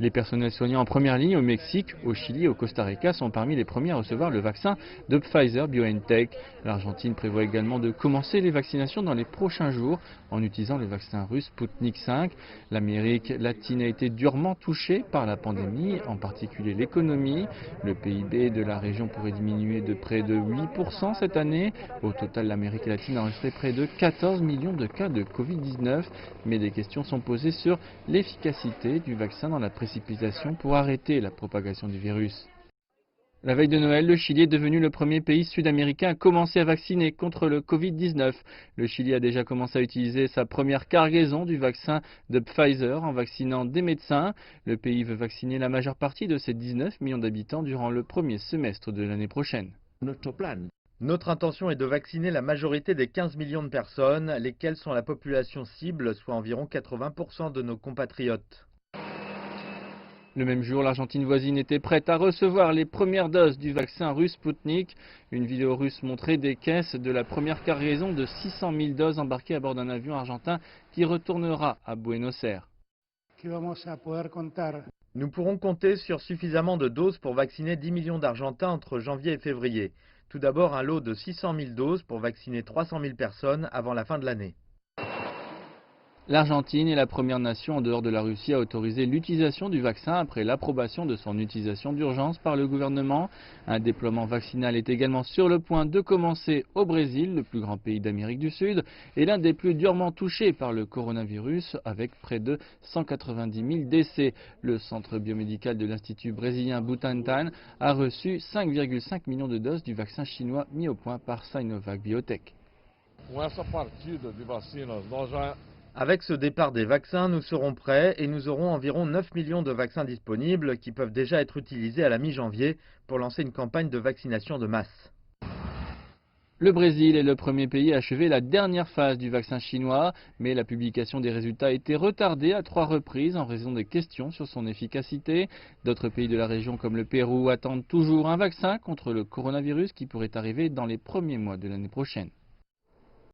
Les personnels soignants en première ligne au Mexique, au Chili et au Costa Rica sont parmi les premiers à recevoir le vaccin de Pfizer-BioNTech. L'Argentine prévoit également de commencer les vaccinations dans les prochains jours en utilisant le vaccin russe Sputnik V. L'Amérique latine a été durement touchée par la pandémie, en particulier l'économie. Le PIB de la région pourrait diminuer de près de 8% cette année. Au total, l'Amérique latine a enregistré près de 14 millions de cas de Covid-19. Mais des questions sont posées sur l'efficacité du vaccin dans la précipitation pour arrêter la propagation du virus. La veille de Noël, le Chili est devenu le premier pays sud-américain à commencer à vacciner contre le Covid-19. Le Chili a déjà commencé à utiliser sa première cargaison du vaccin de Pfizer en vaccinant des médecins. Le pays veut vacciner la majeure partie de ses 19 millions d'habitants durant le premier semestre de l'année prochaine. Notre intention est de vacciner la majorité des 15 millions de personnes, lesquelles sont la population cible, soit environ 80% de nos compatriotes. Le même jour, l'Argentine voisine était prête à recevoir les premières doses du vaccin russe Sputnik. Une vidéo russe montrait des caisses de la première cargaison de 600 000 doses embarquées à bord d'un avion argentin qui retournera à Buenos Aires. Nous pourrons compter sur suffisamment de doses pour vacciner 10 millions d'Argentins entre janvier et février. Tout d'abord, un lot de 600 000 doses pour vacciner 300 000 personnes avant la fin de l'année. L'Argentine est la première nation en dehors de la Russie à autoriser l'utilisation du vaccin après l'approbation de son utilisation d'urgence par le gouvernement. Un déploiement vaccinal est également sur le point de commencer au Brésil, le plus grand pays d'Amérique du Sud, et l'un des plus durement touchés par le coronavirus, avec près de 190 000 décès. Le centre biomédical de l'Institut brésilien Butantan a reçu 5,5 millions de doses du vaccin chinois mis au point par Sinovac Biotech. Avec ce départ des vaccins, nous serons prêts et nous aurons environ 9 millions de vaccins disponibles qui peuvent déjà être utilisés à la mi-janvier pour lancer une campagne de vaccination de masse. Le Brésil est le premier pays à achever la dernière phase du vaccin chinois, mais la publication des résultats a été retardée à 3 reprises en raison des questions sur son efficacité. D'autres pays de la région comme le Pérou attendent toujours un vaccin contre le coronavirus qui pourrait arriver dans les premiers mois de l'année prochaine.